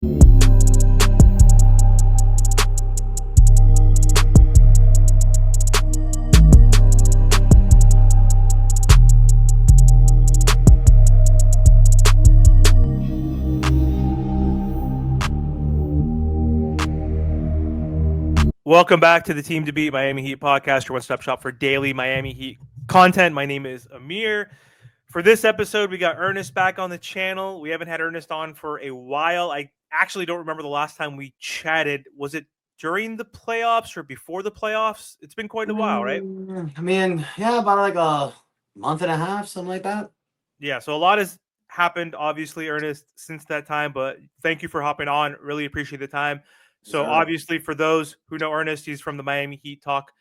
Welcome back to the Team to Beat Miami Heat podcast, your one-stop shop for daily Miami Heat content. My name is Amir. For this episode, we got Ernest back on the channel. We haven't had Ernest on for a while. I actually don't remember the last time we chatted. Was it during the playoffs or before the playoffs? It's been quite a while, right? Yeah, about like a month and a half, something like that. Yeah, so a lot has happened, obviously, Ernest, since that time, but thank you for hopping on. Really appreciate the time. So, Sure. obviously, for those who know Ernest, he's from the Miami Heat Talk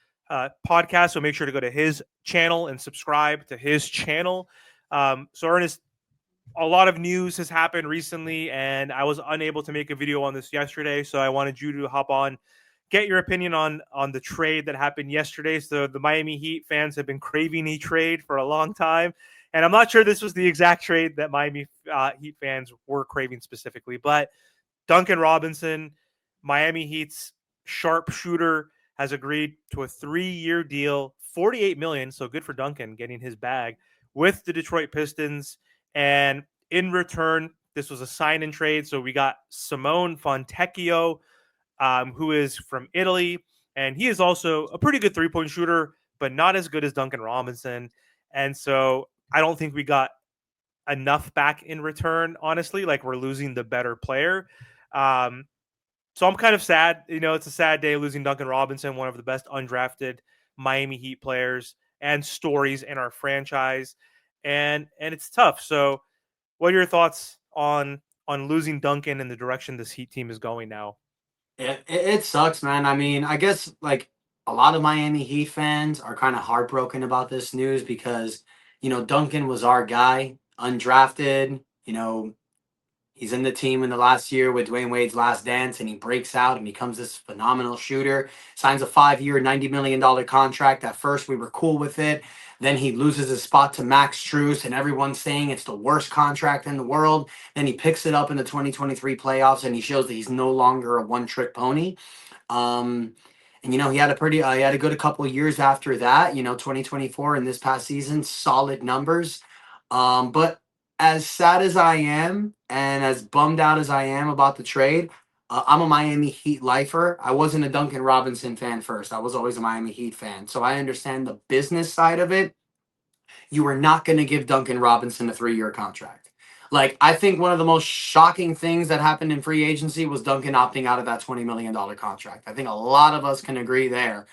podcast. So, make sure to go to his channel and subscribe to his channel. So, Ernest, a lot of news has happened recently, and I was unable to make a video on this yesterday. So, I wanted you to hop on, get your opinion on the trade that happened yesterday. So, the Miami Heat fans have been craving a trade for a long time. And I'm not sure this was the exact trade that Miami Heat fans were craving specifically, but Duncan Robinson, Miami Heat's sharpshooter, has agreed to a 3-year deal, $48 million. So good for Duncan getting his bag with the Detroit Pistons. And in return, this was a sign and trade. So we got Simone Fontecchio, who is from Italy, and he is also a pretty good 3-point shooter, but not as good as Duncan Robinson. And so I don't think we got enough back in return, honestly. Like, we're losing the better player. Um, so I'm kind of sad. It's a sad day losing Duncan Robinson, one of the best undrafted Miami Heat players and stories in our franchise. And it's tough. So what are your thoughts on losing Duncan and the direction this Heat team is going now? It sucks, man. I mean, I guess like a lot of Miami Heat fans are kind of heartbroken about this news because, Duncan was our guy, undrafted. He's in the team in the last year with Dwayne Wade's last dance, and he breaks out and becomes this phenomenal shooter. Signs a 5-year, $90 million contract. At first, we were cool with it. Then he loses his spot to Max Strus, and everyone's saying it's the worst contract in the world. Then he picks it up in the 2023 playoffs, and he shows that he's no longer a one-trick pony. Um, and he had a good couple of years after that. 2024 and this past season, solid numbers. But as sad as I am and as bummed out as I am about the trade, I'm a Miami Heat lifer. I wasn't a Duncan Robinson fan first. I was always a Miami Heat fan. So I understand the business side of it. You are not going to give Duncan Robinson a 3-year contract. Like, I think one of the most shocking things that happened in free agency was Duncan opting out of that $20 million contract. I think a lot of us can agree there.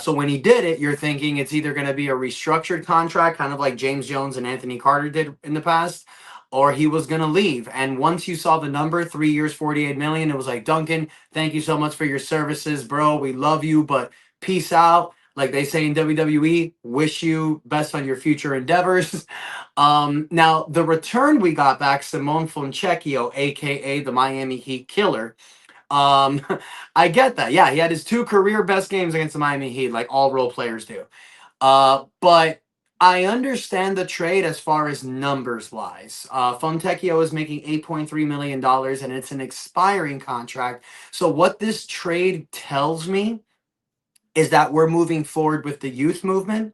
So when he did it, you're thinking it's either going to be a restructured contract, kind of like James Jones and Anthony Carter did in the past, or he was going to leave. And once you saw the number, 3 years, $48 million, it was like, Duncan, thank you so much for your services, bro. We love you, but peace out. Like they say in WWE, wish you best on your future endeavors. Now, the return we got back, Simone Fontecchio, a.k.a. the Miami Heat Killer. Um, I get that. Yeah, he had his 2 career best games against the Miami Heat, like all role players do. But I understand the trade as far as numbers wise. Fontecchio is making $8.3 million, and it's an expiring contract. So, what this trade tells me is that we're moving forward with the youth movement,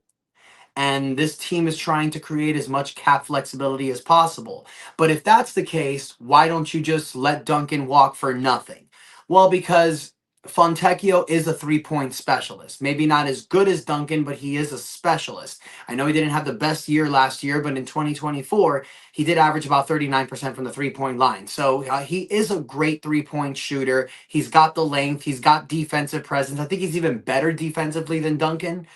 and this team is trying to create as much cap flexibility as possible. But if that's the case, why don't you just let Duncan walk for nothing? Well, because Fontecchio is a 3-point specialist. Maybe not as good as Duncan, but he is a specialist. I know he didn't have the best year last year, but in 2024, he did average about 39% from the 3-point line. So he is a great 3-point shooter. He's got the length, he's got defensive presence. I think he's even better defensively than Duncan.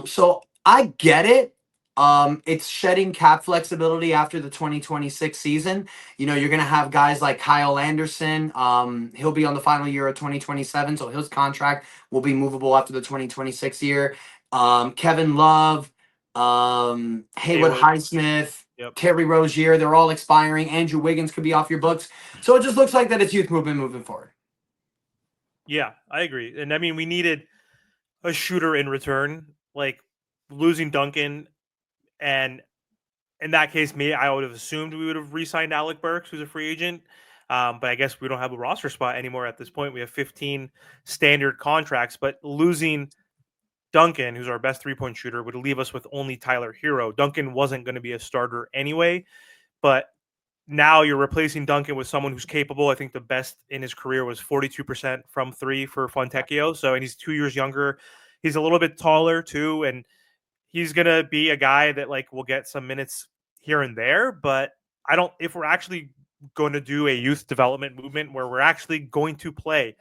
So I get it. It's shedding cap flexibility after the 2026 season. You're going to have guys like Kyle Anderson. He'll be on the final year of 2027, so his contract will be movable after the 2026 year. Kevin Love, Haywood Haywood. Highsmith, Yep. Terry Rozier, they're all expiring. Andrew Wiggins could be off your books. So it just looks like that it's youth movement moving forward. Yeah, I agree. And I mean, we needed a shooter in return. Like, losing Duncan, and in that case, I would have assumed we would have re-signed Alec Burks, who's a free agent. But I guess we don't have a roster spot anymore at this point. We have 15 standard contracts, but losing Duncan, who's our best 3-point shooter, would leave us with only Tyler Hero. Duncan wasn't going to be a starter anyway, but now you're replacing Duncan with someone who's capable. I think the best in his career was 42% from three for Fontecchio. So, and he's 2 years younger. He's a little bit taller too, and he's gonna be a guy that like will get some minutes here and there. But I don't. If we're actually going to do a youth development movement where we're actually going to play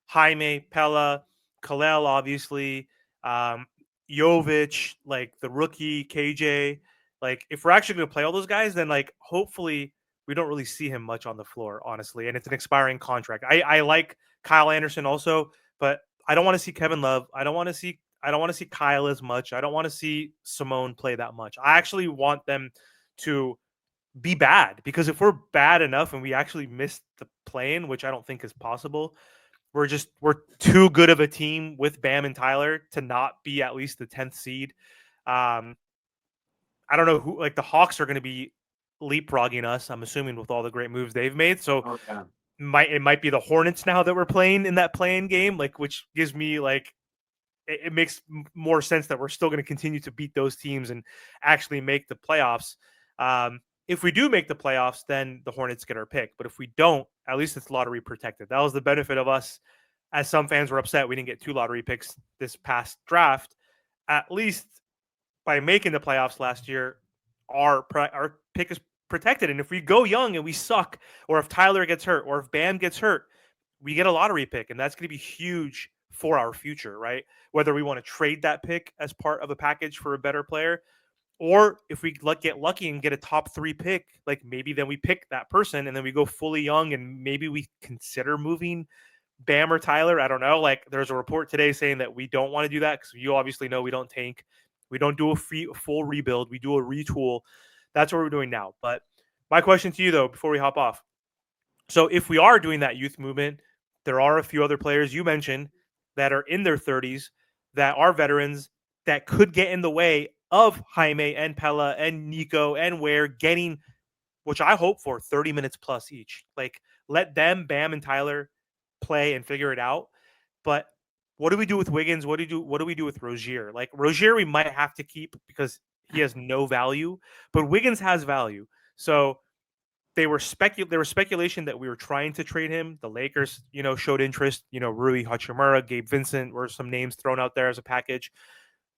Jaime, Pella, Kalel, obviously, um, Jovic, like the rookie KJ. Like, if we're actually going to play all those guys, then like hopefully we don't really see him much on the floor, honestly. And it's an expiring contract. I like Kyle Anderson also, but I don't want to see Kevin Love. I don't want to see Kyle as much. I don't want to see Simone play that much. I actually want them to be bad, because if we're bad enough and we actually miss the play-in, which I don't think is possible, we're too good of a team with Bam and Tyler to not be at least the 10th seed. Um, I don't know who, like the Hawks are going to be leapfrogging us, I'm assuming, with all the great moves they've made. So Oh, yeah. it might be the Hornets now that we're playing in that play-in game, like, which gives me like it makes more sense that we're still going to continue to beat those teams and actually make the playoffs. If we do make the playoffs, then the Hornets get our pick. But if we don't, at least it's lottery protected. That was the benefit of us, as some fans were upset we didn't get 2 lottery picks this past draft. At least by making the playoffs last year, our pick is protected. And if we go young and we suck, or if Tyler gets hurt, or if Bam gets hurt, we get a lottery pick, and that's going to be huge for our future, right? Whether we want to trade that pick as part of a package for a better player, or if we get lucky and get a top 3 pick, like maybe then we pick that person and then we go fully young and maybe we consider moving Bam or Tyler. I don't know. Like, there's a report today saying that we don't want to do that because you obviously know we don't tank. We don't do a full rebuild. We do a retool. That's what we're doing now. But my question to you, though, before we hop off. So if we are doing that youth movement, there are a few other players you mentioned that are in their 30s that are veterans that could get in the way of Jaime and Pella and Nico and Ware getting, which I hope for, 30 minutes plus each. Like, let them, Bam and Tyler, play and figure it out. But what do we do with Wiggins? What do we do with Rozier? Like, Rozier we might have to keep because he has no value, but Wiggins has value. So there was speculation that we were trying to trade him. The Lakers, showed interest. Rui Hachimura, Gabe Vincent were some names thrown out there as a package.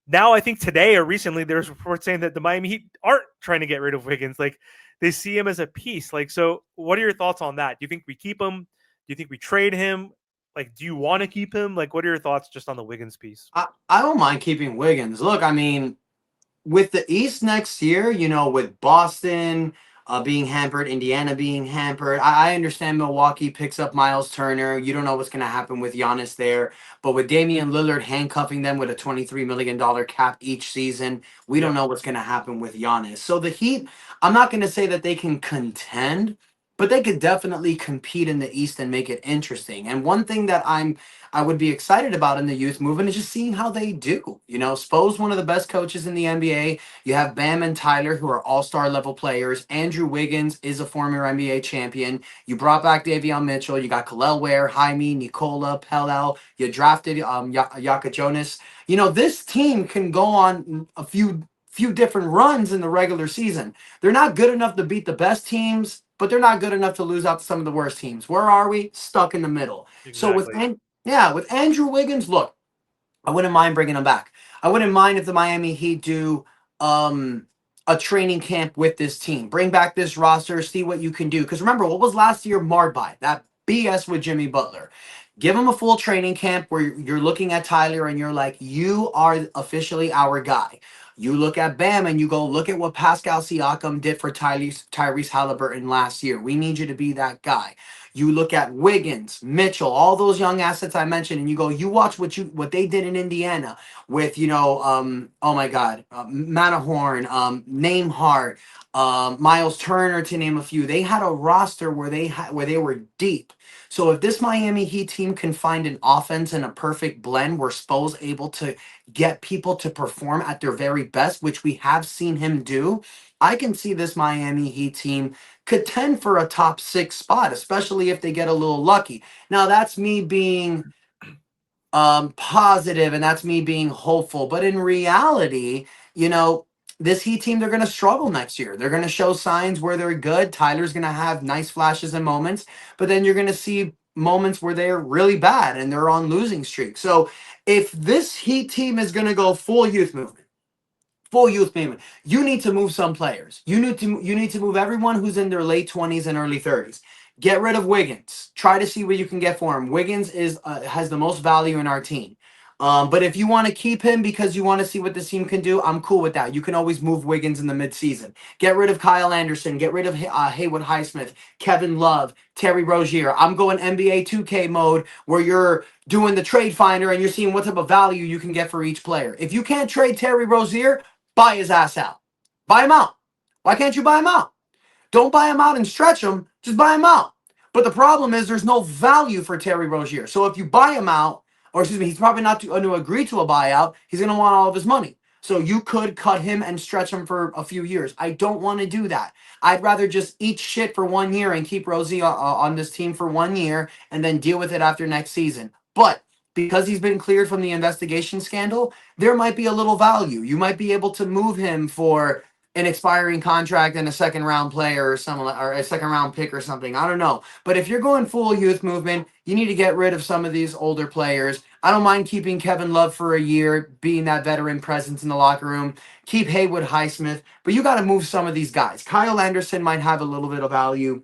Now, I think today or recently, there's reports saying that the Miami Heat aren't trying to get rid of Wiggins. Like, they see him as a piece. Like, so what are your thoughts on that? Do you think we keep him? Do you think we trade him? Like, do you want to keep him? Like, what are your thoughts just on the Wiggins piece? I don't mind keeping Wiggins. Look, I mean, with the East next year, with Boston being hampered, Indiana being hampered, I understand Milwaukee picks up Miles Turner. You don't know what's going to happen with Giannis there. But with Damian Lillard handcuffing them with a $23 million cap each season, we don't Yep. know what's going to happen with Giannis. So the Heat, I'm not going to say that they can contend, but they could definitely compete in the East and make it interesting. And one thing that I would be excited about in the youth movement is just seeing how they do. Spo's one of the best coaches in the NBA. You have Bam and Tyler, who are all-star level players. Andrew Wiggins is a former NBA champion. You brought back Davion Mitchell. You got Kalel Ware, Jaime, Nicola, Pellel. You drafted Yaka Jonas. This team can go on a few different runs in the regular season. They're not good enough to beat the best teams, but they're not good enough to lose out to some of the worst teams. Where are we? Stuck in the middle. So Exactly. with Andrew Wiggins, look, I wouldn't mind bringing him back. I wouldn't mind if the Miami Heat do um, a training camp with this team. Bring back this roster, see what you can do. Because remember, what was last year marred by? That BS with Jimmy Butler. Give him a full training camp where you're looking at Tyler and you're like, you are officially our guy. You look at Bam and you go, look at what Pascal Siakam did for Tyrese Halliburton last year. We need you to be that guy. You look at Wiggins, Mitchell, all those young assets I mentioned, and you go, you watch what they did in Indiana with, oh my God, Matterhorn, Name Miles Turner, to name a few. They had a roster where they were deep. So if this Miami Heat team can find an offense and a perfect blend where Spo's able to get people to perform at their very best, which we have seen him do, I can see this Miami Heat team contend for a top 6 spot, especially if they get a little lucky. Now that's me being positive, and that's me being hopeful. But in reality, you know, this Heat team, they're going to struggle next year. They're going to show signs where they're good. Tyler's going to have nice flashes and moments, but then you're going to see moments where they're really bad and they're on losing streak. So if this Heat team is going to go full youth movement, you need to move some players. You need to move everyone who's in their late 20s and early 30s. Get rid of Wiggins. Try to see what you can get for him. Wiggins is has the most value in our team. But if you want to keep him because you want to see what this team can do, I'm cool with that. You can always move Wiggins in the midseason. Get rid of Kyle Anderson. Get rid of Haywood Highsmith, Kevin Love, Terry Rozier. I'm going NBA 2K mode where you're doing the trade finder and you're seeing what type of value you can get for each player. If you can't trade Terry Rozier, buy his ass out. Buy him out. Why can't you buy him out? Don't buy him out and stretch him. Just buy him out. But the problem is there's no value for Terry Rozier. So if you buy him out, or excuse me, he's probably not going to agree to a buyout. He's going to want all of his money. So you could cut him and stretch him for a few years. I don't want to do that. I'd rather just eat shit for 1 year and keep Rosie on this team for 1 year and then deal with it after next season. But because he's been cleared from the investigation scandal, there might be a little value. You might be able to move him for an expiring contract and a second round player or something, or a second round pick or something. I don't know. But if you're going full youth movement, you need to get rid of some of these older players. I don't mind keeping Kevin Love for a year, being that veteran presence in the locker room. Keep Haywood Highsmith, but you got to move some of these guys. Kyle Anderson might have a little bit of value.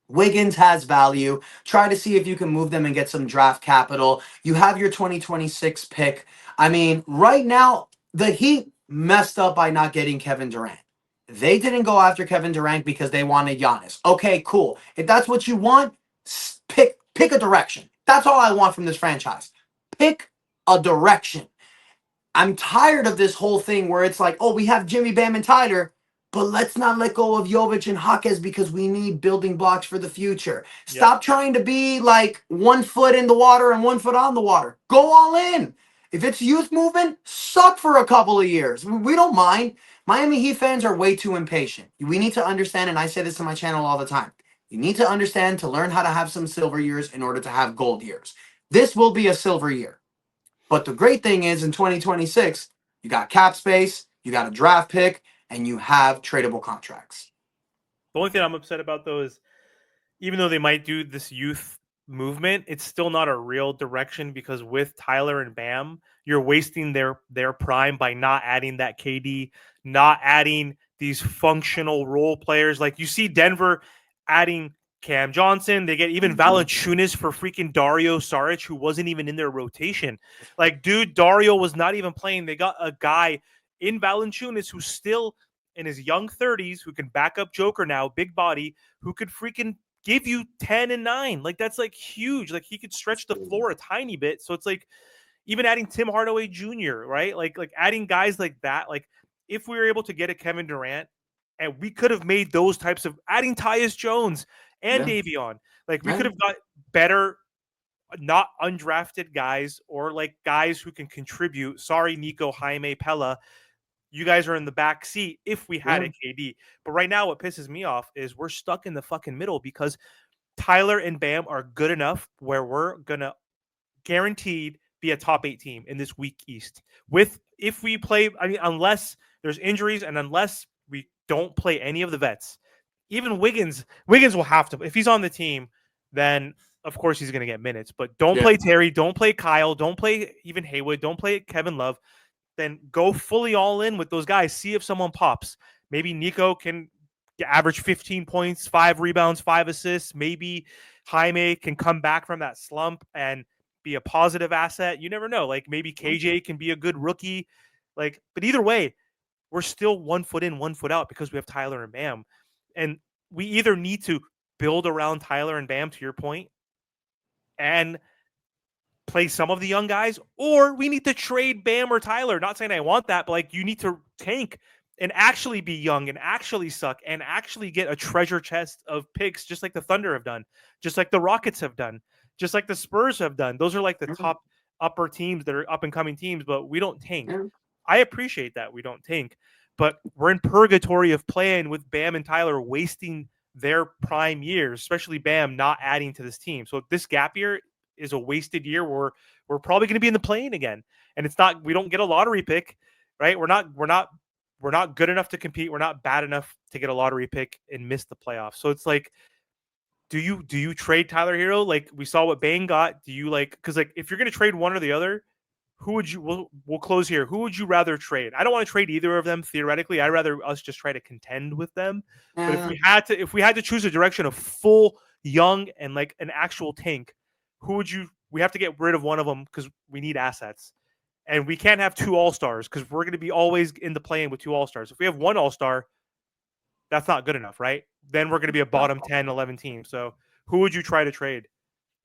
Wiggins has value. Try to see if you can move them and get some draft capital. You have your 2026 pick. I mean, right now, the Heat messed up by not getting Kevin Durant. They didn't go after Kevin Durant because they wanted Giannis. Okay, cool. If that's what you want, pick a direction. That's all I want from this franchise. Pick a direction. I'm tired of this whole thing where it's like, oh, we have Jimmy, Bam, and Tyler, but let's not let go of Jovic and Jaquez because we need building blocks for the future. Yep. Stop trying to be like 1 foot in the water and 1 foot on the water. Go all in. If it's youth movement, suck for a couple of years. We don't mind. Miami Heat fans are way too impatient. We need to understand, and I say this on my channel all the time. You need to understand to learn how to have some silver years in order to have gold years. This will be a silver year. But the great thing is in 2026, you got cap space, you got a draft pick, and you have tradable contracts. The only thing I'm upset about, though, is even though they might do this youth movement, it's still not a real direction because with Tyler and Bam, you're wasting their prime by not adding that KD, not adding these functional role players. Like you see Denver adding Cam Johnson. They get even Valanciunas for freaking Dario Saric, who wasn't even in their rotation. Like, dude, Dario was not even playing. They got a guy in Valanciunas who's still in his young 30s, who can back up Joker now, big body, who could freaking give you 10 and 9. Like, that's like huge. Like, he could stretch the floor a tiny bit. So it's like even adding Tim Hardaway Jr., right? Like adding guys like that. Like, if we were able to get a Kevin Durant, and we could have made those types of adding Tyus Jones and Davion. Like, we could have got better, not undrafted guys or like guys who can contribute. Sorry, Nico, Jaime, Pella. You guys are in the back seat if we had a KD. But right now, what pisses me off is we're stuck in the fucking middle because Tyler and Bam are good enough where we're going to guaranteed be a top 8 team in this weak East. If we play, I mean, unless there's injuries and unless we don't play any of the vets, even Wiggins will have to, if he's on the team, then of course he's going to get minutes, but don't play Terry, don't play Kyle, don't play even Haywood, don't play Kevin Love. Then go fully all in with those guys. See if someone pops. Maybe Nico can average 15 points, 5 rebounds, 5 assists. Maybe Jaime can come back from that slump and be a positive asset. You never know. Like maybe KJ can be a good rookie. Like, but either way, we're still 1 foot in, 1 foot out because we have Tyler and Bam. And we either need to build around Tyler and Bam, to your point, and play some of the young guys, or we need to trade Bam or Tyler. Not saying I want that, but like you need to tank and actually be young and actually suck and actually get a treasure chest of picks, just like the Thunder have done, just like the Rockets have done, just like the Spurs have done. Those are like the top upper teams that are up and coming teams, but we don't tank. I appreciate that we don't tank, but we're in purgatory of playing with Bam and Tyler, wasting their prime years, especially Bam, not adding to this team. So this gap year is a wasted year where we're probably going to be in the play-in again. And it's not, we don't get a lottery pick, right? We're not good enough to compete. We're not bad enough to get a lottery pick and miss the playoffs. So it's like, do you trade Tyler Hero? Like we saw what Bane got. Do you like, because like if you're going to trade one or the other, who would you? We'll close here. Who would you rather trade? I don't want to trade either of them theoretically. I'd rather us just try to contend with them. But if we had to choose a direction of full young and like an actual tank, who would you? We have to get rid of one of them because we need assets, and we can't have two all stars because we're going to be always in the play-in with two all stars. If we have one all star, that's not good enough, right? Then we're going to be a bottom 10, 11 team. So who would you try to trade?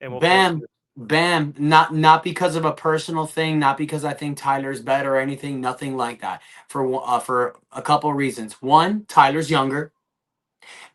And we'll close Bam, Bam. Not because of a personal thing, not because I think Tyler's better or anything. Nothing like that. For a couple of reasons. One, Tyler's younger,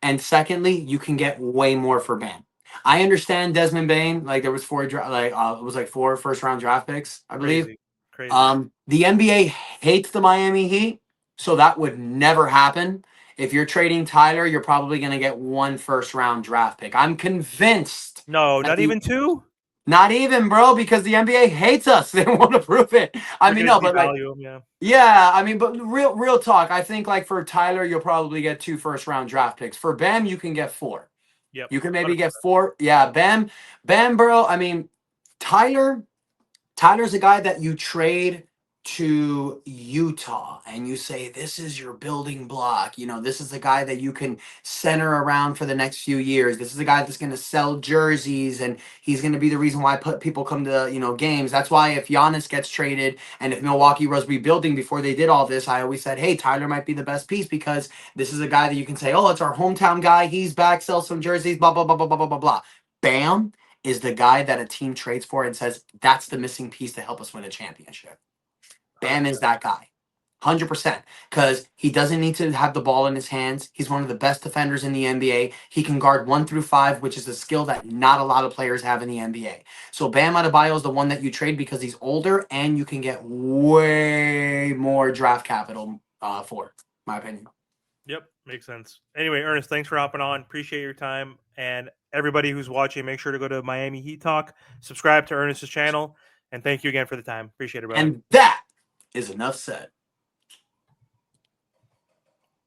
and secondly, you can get way more for Bam. I understand Desmond Bain. Like there was it was like 4 first round draft picks, I believe. Crazy. The NBA hates the Miami Heat, so that would never happen. If you're trading Tyler, you're probably going to get 1 first round draft pick. I'm convinced. No, not even two. Not even, bro, because the NBA hates us. They want to prove it. I mean, no, but like, yeah, I mean, but real talk. I think like for Tyler, you'll probably get 2 first round draft picks. For Bam, you can get 4. Yep. You can maybe get 4. Yeah, Bam, bro. I mean, Tyler's a guy that you trade to Utah and you say, this is your building block. You know, this is the guy that you can center around for the next few years. This is the guy that's going to sell jerseys and he's going to be the reason why people come to, games. That's why if Giannis gets traded and if Milwaukee was rebuilding before they did all this, I always said, hey, Tyler might be the best piece because this is a guy that you can say, oh, it's our hometown guy. He's back, sell some jerseys, blah, blah, blah, blah, blah, blah, blah, blah. Bam is the guy that a team trades for and says, that's the missing piece to help us win a championship. Bam is that guy. 100%. Because he doesn't need to have the ball in his hands. He's one of the best defenders in the NBA. He can guard 1 through 5, which is a skill that not a lot of players have in the NBA. So Bam Adebayo is the one that you trade because he's older and you can get way more draft capital for, my opinion. Yep, makes sense. Anyway, Ernest, thanks for hopping on. Appreciate your time. And everybody who's watching, make sure to go to Miami Heat Talk, subscribe to Ernest's channel, and thank you again for the time. Appreciate it, brother. And that is enough said.